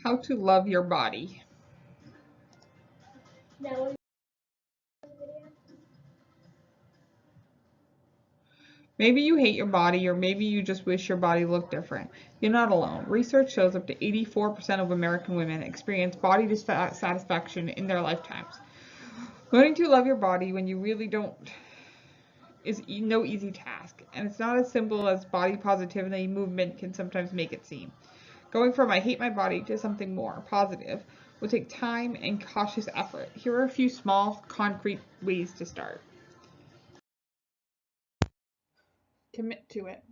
How to love your body. Maybe you hate your body, or maybe you just wish your body looked different. You're not alone. Research shows up to 84% of American women experience body dissatisfaction in their lifetimes. Learning to love your body when you really don't is no easy task, and it's not as simple as body positivity movement can sometimes make it seem. Going from I hate my body to something more positive will take time and cautious effort. Here are a few small, concrete ways to start. Commit to it.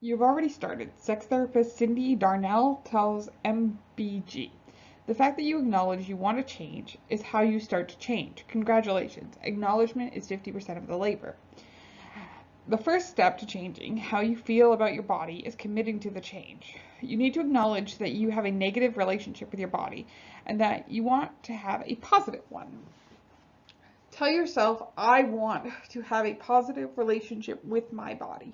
You've already started. Sex therapist Cindy Darnell tells MBG. The fact that you acknowledge you want to change is how you start to change. Congratulations. Acknowledgement is 50% of the labor. The first step to changing how you feel about your body is committing to the change. You need to acknowledge that you have a negative relationship with your body and that you want to have a positive one. Tell yourself, I want to have a positive relationship with my body.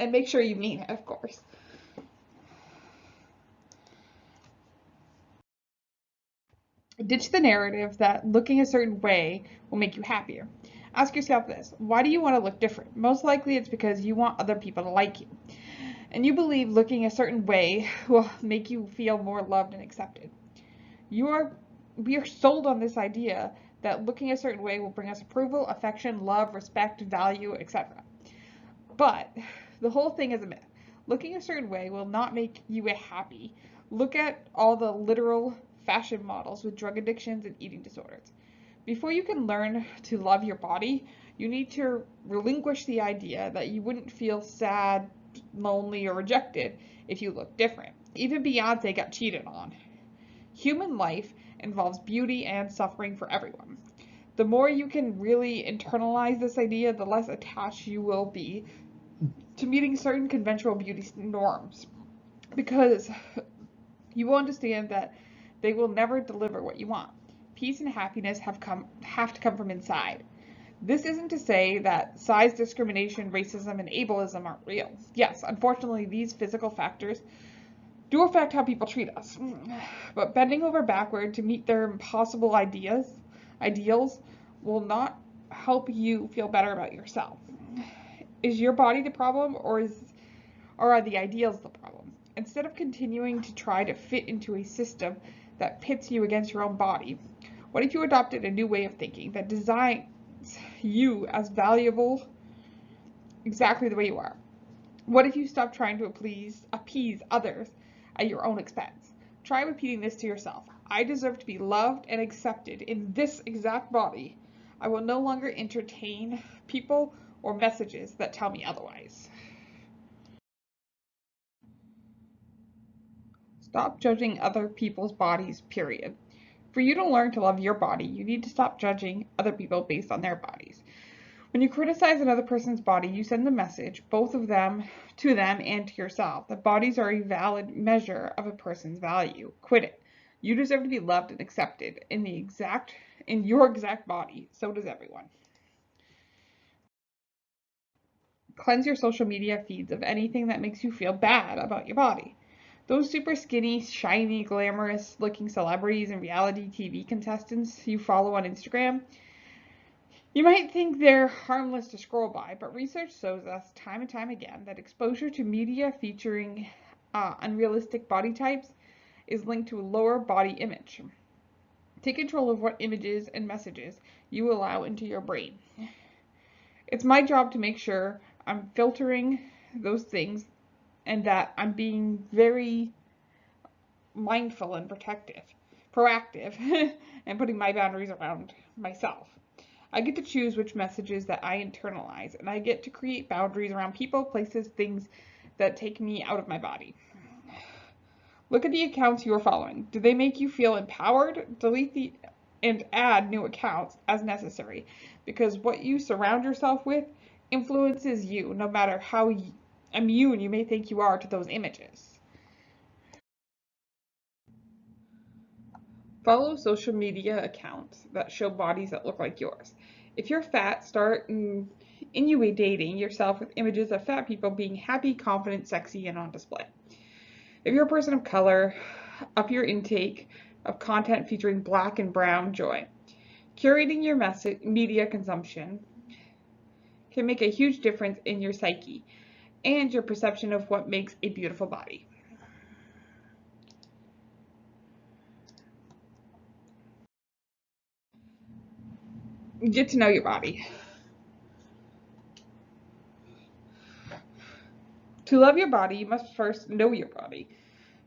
And make sure you mean it, of course. Ditch the narrative that looking a certain way will make you happier. Ask yourself this: why do you want to look different? Most likely it's because you want other people to like you. And you believe looking a certain way will make you feel more loved and accepted. We are sold on this idea that looking a certain way will bring us approval, affection, love, respect, value, etc. But the whole thing is a myth. Looking a certain way will not make you happy. Look at all the literal fashion models with drug addictions and eating disorders. Before you can learn to love your body, you need to relinquish the idea that you wouldn't feel sad, lonely, or rejected if you looked different. Even Beyonce got cheated on. Human life involves beauty and suffering for everyone. The more you can really internalize this idea, the less attached you will be to meeting certain conventional beauty norms, because you will understand that they will never deliver what you want. Peace and happiness have to come from inside. This isn't to say that size discrimination, racism, and ableism aren't real. Yes, unfortunately, these physical factors do affect how people treat us. But bending over backward to meet their impossible ideals will not help you feel better about yourself. Is your body the problem, or are the ideals the problem? Instead of continuing to try to fit into a system that pits you against your own body, what if you adopted a new way of thinking that designs you as valuable exactly the way you are? What if you stopped trying to appease others at your own expense? Try repeating this to yourself: I deserve to be loved and accepted in this exact body. I will no longer entertain people or messages that tell me otherwise. Stop judging other people's bodies, period. For you to learn to love your body, you need to stop judging other people based on their bodies. When you criticize another person's body, you send the message, both of them, to them and to yourself, that bodies are a valid measure of a person's value. Quit it. You deserve to be loved and accepted in your exact body. So does everyone. Cleanse your social media feeds of anything that makes you feel bad about your body. Those super skinny, shiny, glamorous looking celebrities and reality TV contestants you follow on Instagram, you might think they're harmless to scroll by, but research shows us time and time again that exposure to media featuring unrealistic body types is linked to a lower body image. Take control of what images and messages you allow into your brain. It's my job to make sure I'm filtering those things and that I'm being very mindful and proactive, and putting my boundaries around myself. I get to choose which messages that I internalize, and I get to create boundaries around people, places, things that take me out of my body. Look at the accounts you are following. Do they make you feel empowered? Delete and add new accounts as necessary, because what you surround yourself with influences you, no matter how immune you may think you are to those images. Follow social media accounts that show bodies that look like yours. If you're fat, start inundating yourself with images of fat people being happy, confident, sexy, and on display. If you're a person of color, up your intake of content featuring black and brown joy. Curating your media consumption can make a huge difference in your psyche and your perception of what makes a beautiful body. Get to know your body. To love your body, you must first know your body.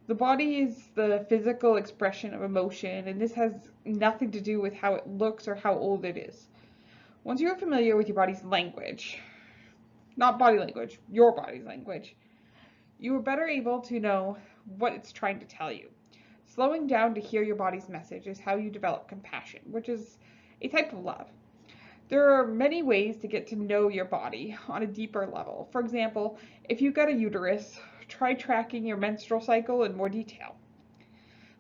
The body is the physical expression of emotion, and this has nothing to do with how it looks or how old it is. Once you're familiar with your body's language, not body language, your body's language, you are better able to know what it's trying to tell you. Slowing down to hear your body's message is how you develop compassion, which is a type of love. There are many ways to get to know your body on a deeper level. For example, if you've got a uterus, try tracking your menstrual cycle in more detail.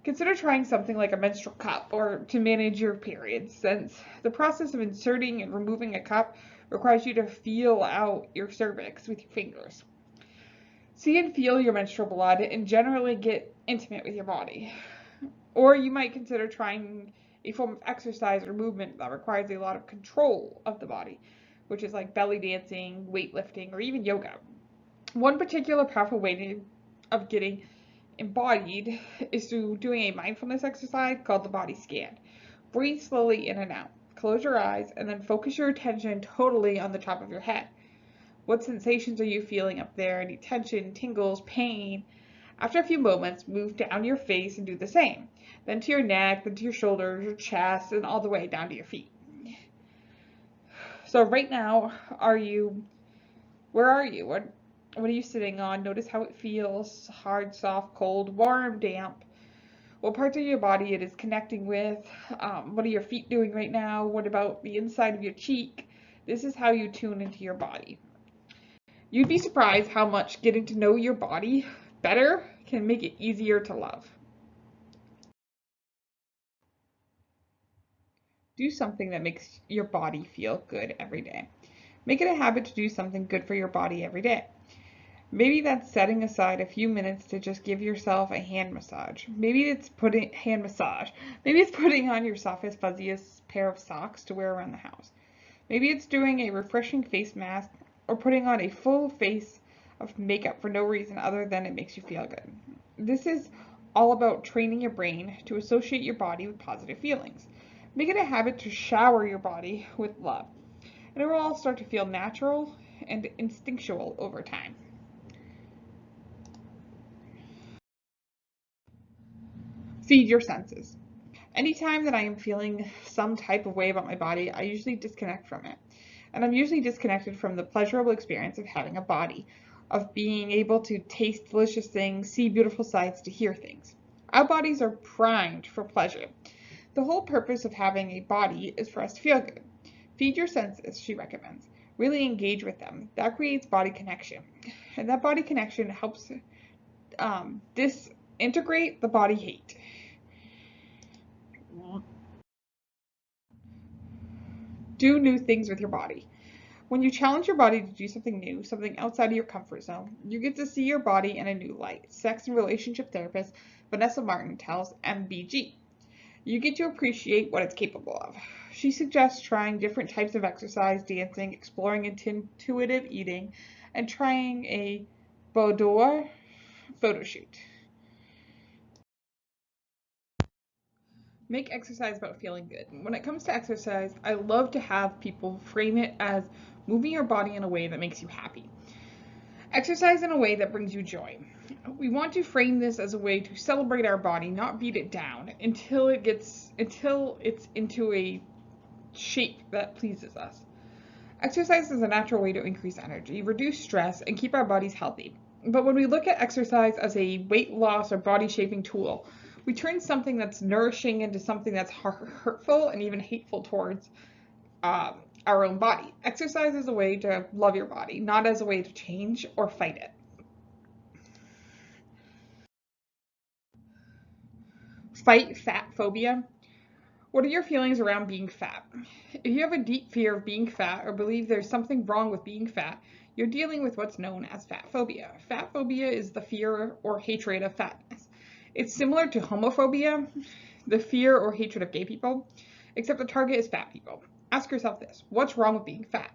Consider trying something like a menstrual cup or to manage your periods, since the process of inserting and removing a cup requires you to feel out your cervix with your fingers. See and feel your menstrual blood and generally get intimate with your body. Or you might consider trying a form of exercise or movement that requires a lot of control of the body, which is like belly dancing, weightlifting, or even yoga. One particular powerful way of getting embodied is through doing a mindfulness exercise called the body scan. Breathe slowly in and out. Close your eyes and then focus your attention totally on the top of your head. What sensations are you feeling up there? Any tension, tingles, pain? After a few moments, move down your face and do the same. Then to your neck, then to your shoulders, your chest, and all the way down to your feet. So right now, where are you? What are you sitting on? Notice how it feels, hard, soft, cold, warm, damp. What parts of your body it is connecting with. What are your feet doing right now? What about the inside of your cheek? This is how you tune into your body. You'd be surprised how much getting to know your body better can make it easier to love. Do something that makes your body feel good every day. Make it a habit to do something good for your body every day. Maybe that's setting aside a few minutes to just give yourself a hand massage. Maybe it's putting on your softest, fuzziest pair of socks to wear around the house. Maybe it's doing a refreshing face mask or putting on a full face of makeup for no reason other than it makes you feel good. This is all about training your brain to associate your body with positive feelings. Make it a habit to shower your body with love, and it will all start to feel natural and instinctual over time. Feed your senses. Anytime that I am feeling some type of way about my body, I usually disconnect from it. And I'm usually disconnected from the pleasurable experience of having a body, of being able to taste delicious things, see beautiful sights, to hear things. Our bodies are primed for pleasure. The whole purpose of having a body is for us to feel good. Feed your senses, she recommends. Really engage with them. That creates body connection. And that body connection helps disintegrate the body hate. Do new things with your body. When you challenge your body to do something new, something outside of your comfort zone, you get to see your body in a new light. Sex and relationship therapist Vanessa Martin tells MBG. You get to appreciate what it's capable of. She suggests trying different types of exercise, dancing, exploring intuitive eating, and trying a boudoir photo shoot. Make exercise about feeling good. When it comes to exercise, I love to have people frame it as moving your body in a way that makes you happy. Exercise in a way that brings you joy. We want to frame this as a way to celebrate our body, not beat it down until it's into a shape that pleases us. Exercise is a natural way to increase energy, reduce stress, and keep our bodies healthy. But when we look at exercise as a weight loss or body shaping tool, we turn something that's nourishing into something that's hurtful and even hateful towards our own body. Exercise is a way to love your body, not as a way to change or fight it. Fight fat phobia. What are your feelings around being fat? If you have a deep fear of being fat or believe there's something wrong with being fat, you're dealing with what's known as fat phobia. Fat phobia is the fear or hatred of fatness. It's similar to homophobia, the fear or hatred of gay people, except the target is fat people. Ask yourself this: what's wrong with being fat?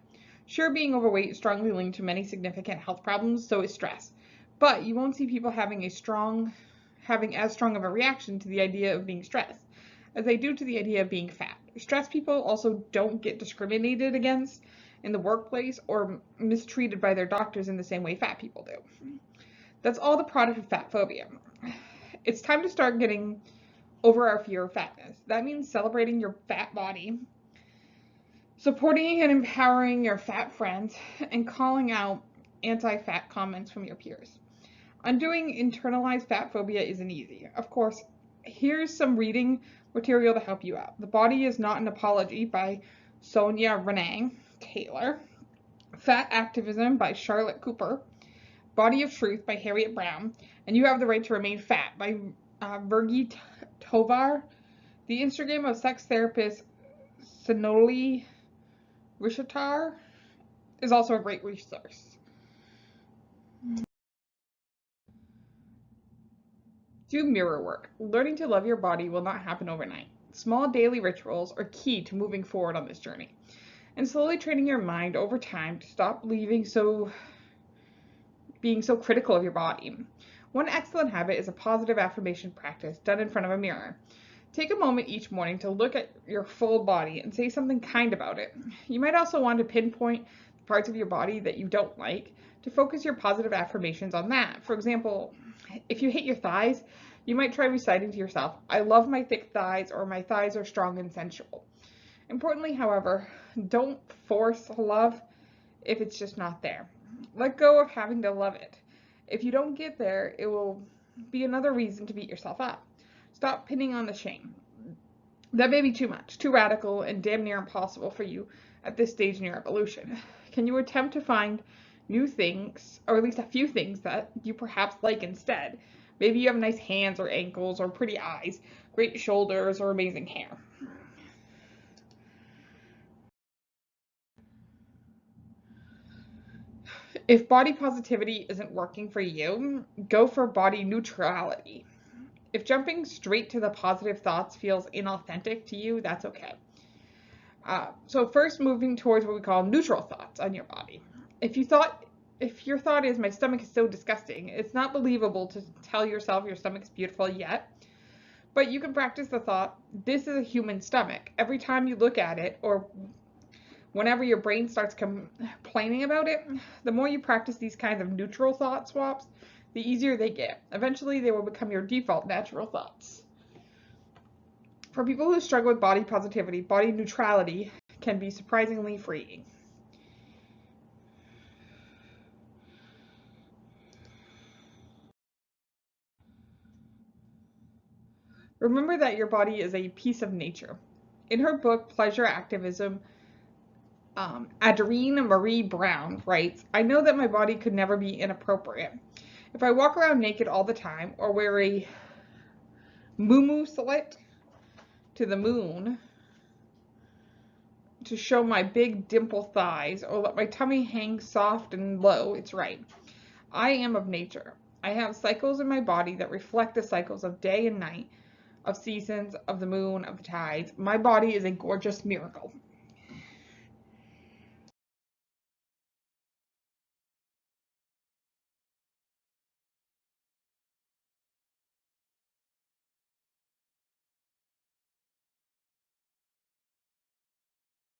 Sure, being overweight is strongly linked to many significant health problems, so is stress. But you won't see people having as strong of a reaction to the idea of being stressed as they do to the idea of being fat. Stressed people also don't get discriminated against in the workplace or mistreated by their doctors in the same way fat people do. That's all the product of fat phobia. It's time to start getting over our fear of fatness. That means celebrating your fat body, supporting and empowering your fat friends, and calling out anti-fat comments from your peers. Undoing internalized fat phobia isn't easy. Of course, here's some reading material to help you out. The Body is Not an Apology by Sonia Renee Taylor. Fat Activism by Charlotte Cooper. Body of Truth by Harriet Brown. And You Have the Right to Remain Fat by Virgi Tovar. The Instagram of sex therapist Sonali Rishatar is also a great resource. Do mirror work. Learning to love your body will not happen overnight. Small daily rituals are key to moving forward on this journey, and slowly training your mind over time to stop being so critical of your body. One excellent habit is a positive affirmation practice done in front of a mirror. Take a moment each morning to look at your full body and say something kind about it. You might also want to pinpoint the parts of your body that you don't like to focus your positive affirmations on that. For example, if you hate your thighs, you might try reciting to yourself, "I love my thick thighs," or "My thighs are strong and sensual." Importantly, however, don't force love if it's just not there. Let go of having to love it. If you don't get there, it will be another reason to beat yourself up. Stop pinning on the shame. That may be too much, too radical, and damn near impossible for you at this stage in your evolution. Can you attempt to find new things, or at least a few things that you perhaps like instead? Maybe you have nice hands or ankles or pretty eyes, great shoulders, or amazing hair. If body positivity isn't working for you, go for body neutrality. If jumping straight to the positive thoughts feels inauthentic to you, that's okay. So first, moving towards what we call neutral thoughts on your body. If your thought is, "My stomach is so disgusting," it's not believable to tell yourself your stomach is beautiful yet. But you can practice the thought, "This is a human stomach." Every time you look at it, or whenever your brain starts complaining about it, the more you practice these kinds of neutral thought swaps, the easier they get. Eventually, they will become your default natural thoughts. For people who struggle with body positivity, body neutrality can be surprisingly freeing. Remember that your body is a piece of nature. In her book, Pleasure Activism, Adrienne Marie Brown writes, "I know that my body could never be inappropriate. If I walk around naked all the time, or wear a muumuu slit to the moon to show my big dimple thighs, or let my tummy hang soft and low, it's right. I am of nature. I have cycles in my body that reflect the cycles of day and night, of seasons, of the moon, of the tides. My body is a gorgeous miracle."